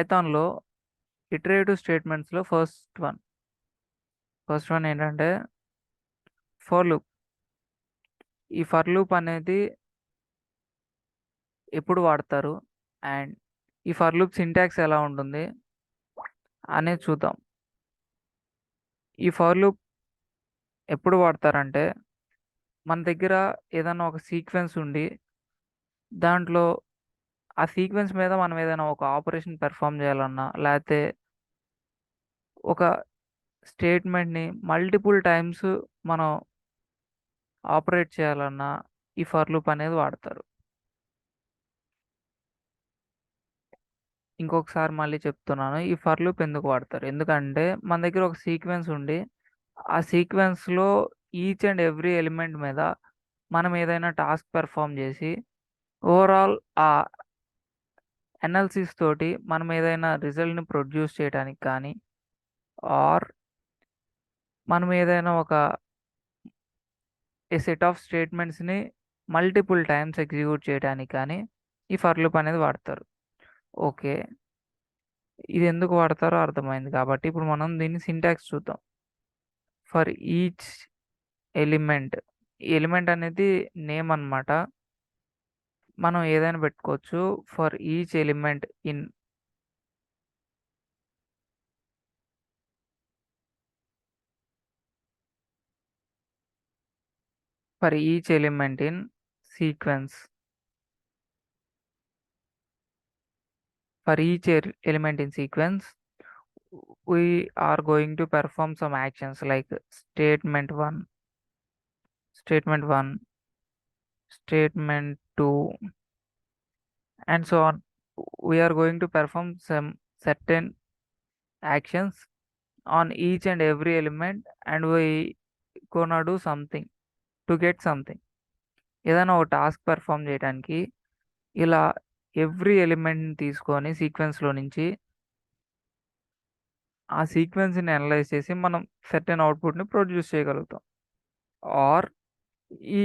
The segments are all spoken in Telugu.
పైథాన్‌లో ఇటరేటివ్ స్టేట్మెంట్స్‌లో ఫస్ట్ వన్ ఏంటంటే ఫర్ లూప్. ఈ ఫర్ లూప్ అనేది ఎప్పుడు వాడతారు? అండ్ ఈ ఫర్ లూప్ సింటాక్స్ ఎలా ఉంటుంది అనేది చూద్దాం. ఈ ఫర్ లూప్ ఎప్పుడు వాడతారంటే, మన దగ్గర ఏదైనా ఒక సీక్వెన్స్ ఉండి, దాంట్లో ఆ సీక్వెన్స్ మీద మనం ఏదైనా ఒక ఆపరేషన్ పెర్ఫార్మ్ చేయాలన్నా, లేతే ఒక స్టేట్మెంట్‌ని మల్టిపుల్ టైమ్స్ మనం ఆపరేట్ చేయాలన్నా ఈ ఫర్ లూప్ అనేది వాడతారు. ఇంకొకసారి మళ్ళీ చెప్తున్నాను. ఈ ఫర్ లూప్ ఎందుకు వాడతారు? ఎందుకంటే మన దగ్గర ఒక సీక్వెన్స్ ఉండి, ఆ సీక్వెన్స్‌లో ఈచ్ అండ్ ఎవ్రీ ఎలిమెంట్ మీద మనం ఏదైనా టాస్క్ పెర్ఫార్మ్ చేసి, ఓవరాల్ ఆ అనాలిసిస్ తోటి మనం ఏదైనా రిజల్ట్‌ని ప్రొడ్యూస్ చేయడానికి కానీ, ఆర్ మనం ఏదైనా ఒక సెట్ ఆఫ్ స్టేట్మెంట్స్‌ని మల్టిపుల్ టైమ్స్ ఎగ్జిక్యూట్ చేయడానికి కానీ, ఈ ఫర్ లూప్ అనేది వాడతారు. ఓకే. ఇది ఎందుకు వాడతారో అర్థమైంది కాబట్టి, ఇప్పుడు మనం దీని సింటాక్స్ చూద్దాం. For each element. ఈ ఎలిమెంట్ అనేది నేమ్ అన్నమాట. మనం ఏదైనా పెట్టుకోవచ్చు. For each element in for each element in sequence. For each element in sequence, we are going to perform some actions like statement 1, statement 1, statement 2, and so on. We are going to perform some certain actions on each and every element, and we gonna do something to get something. ఏదైనా ఒక టాస్క్ పెర్ఫామ్ చేయడానికి ఇలా ఎవ్రీ ఎలిమెంట్‌ని తీసుకొని సీక్వెన్స్‌లో నుంచి ఆ సీక్వెన్స్‌ని అనలైజ్ చేసి మనం సర్టెన్ అవుట్‌పుట్‌ని ప్రొడ్యూస్ చేయగలుగుతాం. ఆర్ ఈ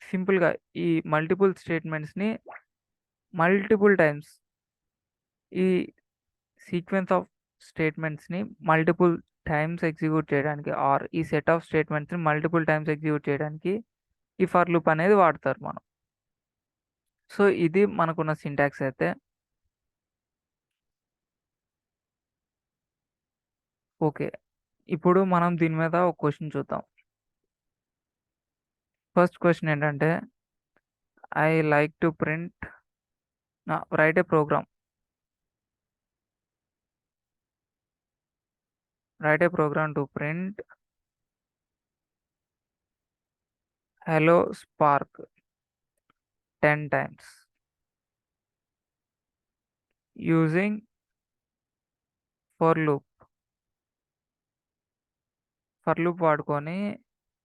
సింపుల్‌గా ఈ మల్టిపుల్ స్టేట్మెంట్స్‌ని మల్టిపుల్ టైమ్స్ ఈ సీక్వెన్స్ ఆఫ్ స్టేట్మెంట్స్‌ని మల్టిపుల్ టైమ్స్ ఎగ్జిక్యూట్ చేయడానికి, ఆర్ ఈ సెట్ ఆఫ్ స్టేట్మెంట్స్‌ని మల్టిపుల్ టైమ్స్ ఎగ్జిక్యూట్ చేయడానికి ఈ ఫర్ లూప్ అనేది వాడతారు మనం. సో, ఇది మనకున్న సింటాక్స్ అయితే. ఓకే. ఇప్పుడు మనం దీని మీద ఒక క్వెషన్ చూద్దాం. ఫస్ట్ క్వెషన్ ఏంటంటే, I like to write a program. Write a program to print hello spark 10 times using for loop. For loop వాడుకొని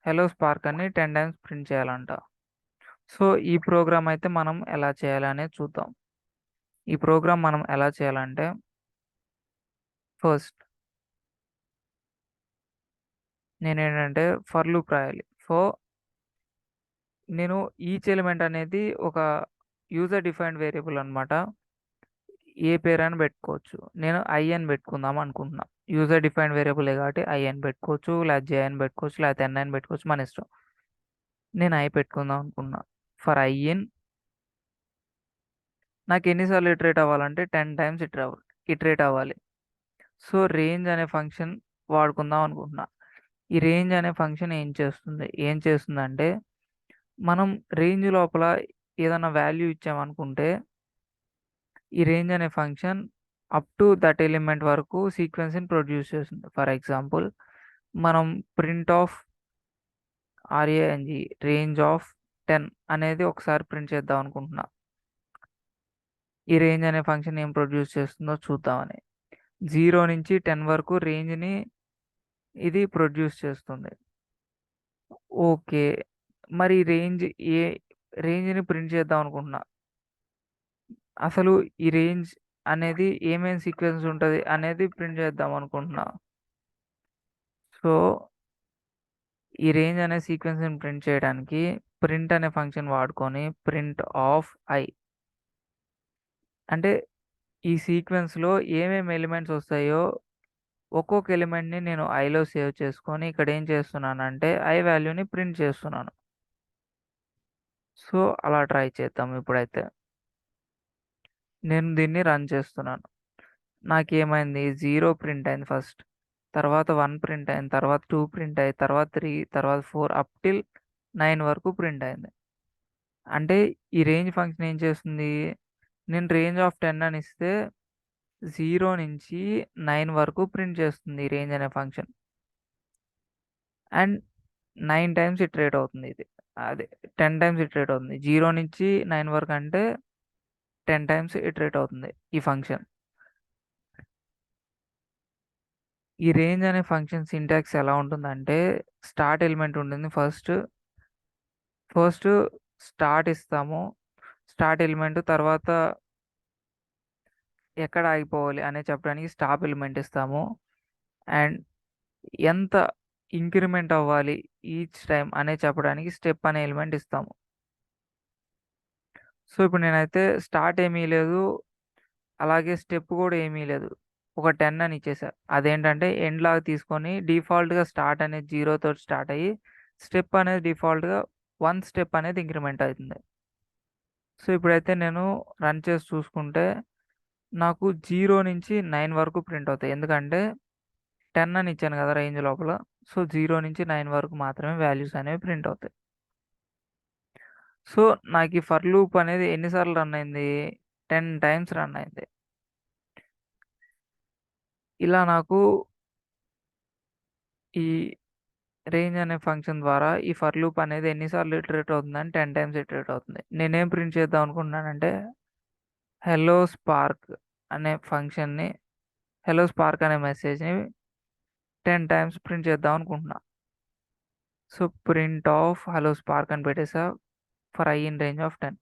హెలో స్పార్క్ అని 10 టైమ్స్ ప్రింట్ చేయాలంట. సో, ఈ ప్రోగ్రామ్ అయితే మనం ఎలా చేయాలనేది చూద్దాం. ఈ ప్రోగ్రామ్ మనం ఎలా చేయాలంటే, ఫస్ట్ నేనేంటంటే ఫర్ లూప్ రాయాలి. నేను ఈచ్ ఎలిమెంట్ అనేది ఒక యూజర్ డిఫైన్డ్ వేరియబుల్ అన్నమాట. ఏ పేరైనా పెట్టుకోవచ్చు. నేను ఐ అని పెట్టుకుందాం అనుకుంటున్నా. యూజర్ డిఫైన్డ్ వేరియబులే కాబట్టి ఐ అని పెట్టుకోవచ్చు, లేకపోతే జే అని పెట్టుకోవచ్చు, లేకపోతే ఎన్ అని పెట్టుకోవచ్చు, మన ఇష్టం. నేను ఐ పెట్టుకుందాం అనుకున్నా. ఫర్ ఐ ఇన్ నాకు ఎన్ని సార్లు ఇటరేట్ అవ్వాలంటే 10 టైమ్స్ ఇటరేట్ అవ్వాలి. సో, రేంజ్ అనే ఫంక్షన్ వాడుకుందాం అనుకుంటున్నా. ఈ రేంజ్ అనే ఫంక్షన్ ఏం చేస్తుందంటే, మనం రేంజ్ లోపల ఏదైనా వాల్యూ ఇచ్చామనుకుంటే, ఈ రేంజ్ అనే function up to that element వరకు సీక్వెన్స్‌ని ప్రొడ్యూస్ చేస్తుంది. ఫర్ ఎగ్జాంపుల్, మనం ప్రింట్ ఆఫ్ రేంజ్ ఆఫ్ 10 అనేది ఒకసారి ప్రింట్ చేద్దాం అనుకుంటున్నా. ఈ రేంజ్ అనే ఫంక్షన్ ఏం ప్రొడ్యూస్ చేస్తుందో చూద్దామని. 0 నుంచి 10 వరకు రేంజ్‌ని ఇది ప్రొడ్యూస్ చేస్తుంది. ఓకే. మరి ఏ రేంజ్‌ని ప్రింట్ చేద్దాం అనుకుంటున్నా. అసలు ఈ రేంజ్ అనేది ఏమేం సీక్వెన్స్ ఉంటది అనేది ప్రింట్ చేద్దాం అనుకుంటున్నా. సో, ఈ రేంజ్ అనే సీక్వెన్స్‌ని ప్రింట్ చేయడానికి ప్రింట్ అనే ఫంక్షన్ వాడుకొని ప్రింట్ ఆఫ్ ఐ అంటే ఈ సీక్వెన్స్‌లో ఏమేమి ఎలిమెంట్స్ వస్తాయో ఒక్కొక్క ఎలిమెంట్‌ని నేను ఐలో సేవ్ చేసుకొని ఇక్కడ ఏం చేస్తున్నానంటే ఐ వాల్యూని ప్రింట్ చేస్తున్నాను. సో, అలా ట్రై చేద్దాం ఇప్పుడైతే. నేను దీన్ని రన్ చేస్తున్నాను. నాకేమైంది 0 ప్రింట్ అయింది ఫస్ట్. తర్వాత 1 ప్రింట్ అయింది. తర్వాత 2 ప్రింట్ అయ్యి, తర్వాత 3, తర్వాత 4 అప్ టిల్ 9 వరకు ప్రింట్ అయింది. అంటే ఈ రేంజ్ ఫంక్షన్ ఏం చేస్తుంది? నేను రేంజ్ ఆఫ్ 10 అని ఇస్తే 0 నుంచి 9 వరకు ప్రింట్ చేస్తుంది ఈ రేంజ్ అనే ఫంక్షన్. అండ్ 9 టైమ్స్ ఇటరేట్ అవుతుంది ఇది. అదే 10 టైమ్స్ ఇటరేట్ అవుతుంది. 0 నుంచి 9 వరకు అంటే 10 టైమ్స్ ఇటరేట్ అవుతుంది ఈ ఫంక్షన్. ఈ రేంజ్ అనే ఫంక్షన్ సింటాక్స్ ఎలా ఉంటుందంటే స్టార్ట్ ఎలిమెంట్ ఉంటుంది. ఫస్ట్ స్టార్ట్ ఇస్తాము. స్టార్ట్ ఎలిమెంట్ తర్వాత ఎక్కడ ఆగిపోవాలి అనేది చెప్పడానికి స్టాప్ ఎలిమెంట్ ఇస్తాము. అండ్ ఎంత ఇంక్రిమెంట్ అవ్వాలి ఈచ్ టైమ్ అనేది చెప్పడానికి స్టెప్ అనే ఎలిమెంట్ ఇస్తాము. సో, ఇప్పుడు నేనైతే స్టార్ట్ ఏమీ లేదు. అలాగే స్టెప్ కూడా ఏమీ లేదు. ఒక 10 అని ఇచ్చేసా. అదేంటంటే ఎండ్ లాగా తీసుకొని డిఫాల్ట్‌గా స్టార్ట్ అనేది 0 తోటి స్టార్ట్ అయ్యి, స్టెప్ అనేది డిఫాల్ట్‌గా 1 స్టెప్ అనేది ఇంక్రిమెంట్ అవుతుంది. సో, ఇప్పుడైతే నేను రన్ చేసి చూసుకుంటే నాకు 0 నుంచి 9 వరకు ప్రింట్ అవుతాయి. ఎందుకంటే 10 అని ఇచ్చాను కదా రేంజ్ లోపల. సో, 0 నుంచి 9 వరకు మాత్రమే వాల్యూస్ అనేవి ప్రింట్ అవుతాయి. సో, నాకు ఈ ఫర్ లూప్ అనేది ఎన్ని సార్లు రన్ అయింది? 10 టైమ్స్ రన్ అయింది. ఇలా నాకు ఈ రేంజ్ అనే ఫంక్షన్ ద్వారా ఈ ఫర్ లూప్ అనేది ఎన్ని సార్లు ఇటరేట్ అవుతుందంటే 10 టైమ్స్ ఇటరేట్ అవుతుంది. నేనేం ప్రింట్ చేద్దాం అనుకుంటున్నానంటే హెల్లో స్పార్క్ అనే ఫంక్షన్‌ని హెల్లో స్పార్క్ అనే మెసేజ్‌ని 10 టైమ్స్ ప్రింట్ చేద్దాం అనుకుంటున్నా. So, print of hello spark అని పెట్టేసా for I in range of 10.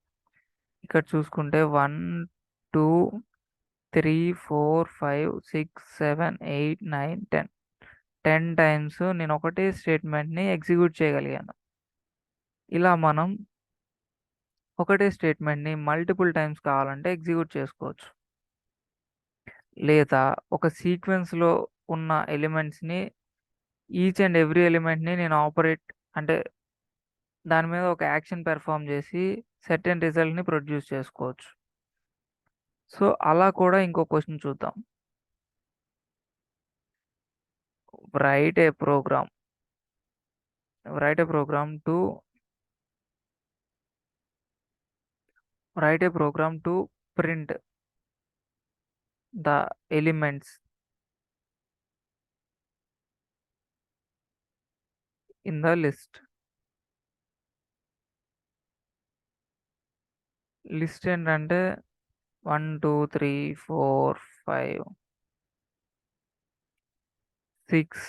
ఇక్కడ చూసుకుంటే 1, 2, 3, 4, 5, 6, 7, 8, 9, 10. 10 టైమ్స్ నేను ఒకటే స్టేట్మెంట్‌ని ఎగ్జిక్యూట్ చేయగలిగాను. ఇలా మనం ఒకటే స్టేట్మెంట్‌ని మల్టిపుల్ టైమ్స్ కావాలంటే ఎగ్జిక్యూట్ చేసుకోవచ్చు. లేదా ఒక సీక్వెన్స్‌లో ఉన్న ఎలిమెంట్స్‌ని ఈచ్ అండ్ ఎవ్రీ ఎలిమెంట్‌ని నేను అంటే దాని మీద ఒక యాక్షన్ పెర్ఫార్మ్ చేసి సర్టెన్ రిజల్ట్‌ని ప్రొడ్యూస్ చేసుకోవచ్చు. సో, అలా కూడా ఇంకో క్వెషన్ చూద్దాం. Write a program write a program to write a program to print the elements in the list. List ఏంటంటే 1, 2, 3, 4, 5, 6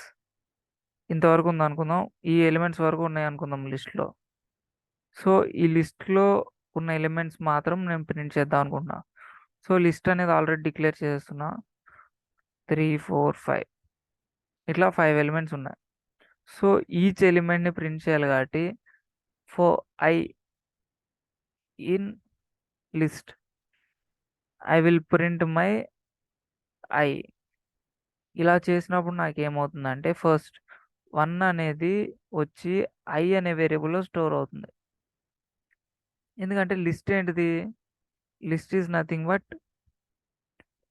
ఇంతవరకు ఉందనుకుందాం. ఈ ఎలిమెంట్స్ వరకు ఉన్నాయనుకుందాం లిస్ట్‌లో. సో, ఈ లిస్ట్‌లో ఉన్న ఎలిమెంట్స్ మాత్రం నేను ప్రింట్ చేద్దాం అనుకుంటున్నా. సో, లిస్ట్ అనేది ఆల్రెడీ డిక్లేర్ చేసేస్తున్నా. 3, 4, 5 ఇట్లా 5 ఎలిమెంట్స్ ఉన్నాయి. సో, ఈచ్ ఎలిమెంట్‌ని ప్రింట్ చేయాలి కాబట్టి for I in list I will print my I. ఇలా చేసినప్పుడు నాకేమవుతుందంటే ఫస్ట్ 1 అనేది వచ్చి ఐ అనే వేరియబుల్‌లో స్టోర్ అవుతుంది. ఎందుకంటే లిస్ట్ ఏంటిది? List is nothing but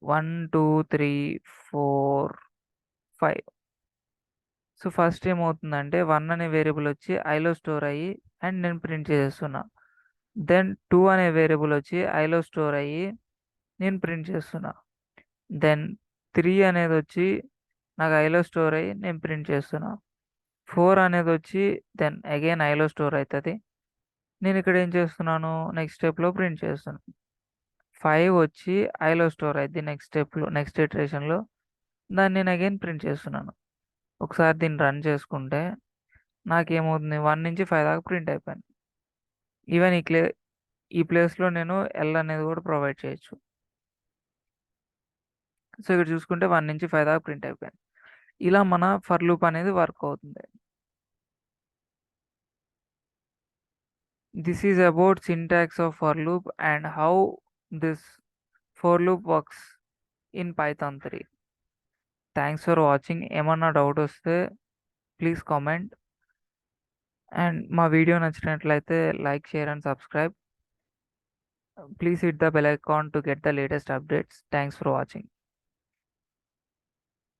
1, 2, 3, 4, 5. So, first ఏమవుతుందంటే 1 అనే వేరియబుల్ వచ్చి ఐలో స్టోర్ అయ్యి అండ్ నేను ప్రింట్ చేసేస్తున్నా. దెన్ 2 అనే వేరియబుల్ వచ్చి ఐలో స్టోర్ అయ్యి నేను ప్రింట్ చేస్తున్నా. దెన్ 3 అనేదొచ్చి నాకు ఐలో స్టోర్ అయ్యి నేను ప్రింట్ చేస్తున్నా. 4 అనేదొచ్చి దెన్ అగైన్ ఐలో స్టోర్ అయితది. నేనిక్కడ ఏం చేస్తున్నాను నెక్స్ట్ స్టెప్‌లో ప్రింట్ చేస్తున్నాను. 5 వచ్చి ఐలో స్టోర్ అయిద్ది నెక్స్ట్ ఇటరేషన్‌లో. దాన్ని నేను అగైన్ ప్రింట్ చేస్తున్నాను. ఒకసారి దీన్ని రన్ చేసుకుంటే నాకేమవుతుంది 1 నుంచి 5 దాకా ప్రింట్ అయిపోయింది. ఈవెన్ ఈ ప్లేస్‌లో నేను ఎల్ అనేది కూడా ప్రొవైడ్ చేయొచ్చు. సో, ఇక్కడ చూసుకుంటే 1 నుంచి 5 దాకా ప్రింట్ అయిపోయింది. ఇలా మన ఫర్ లూప్ అనేది వర్క్ అవుతుంది. This is about syntax of for loop and how this for loop works in Python 3. Thanks for watching. ఏమన్నా డౌట్ వస్తే ప్లీజ్ కామెంట్. అండ్ మా వీడియో నచ్చినట్లయితే like, share and subscribe. Please hit the bell icon to get the latest updates. Thanks for watching.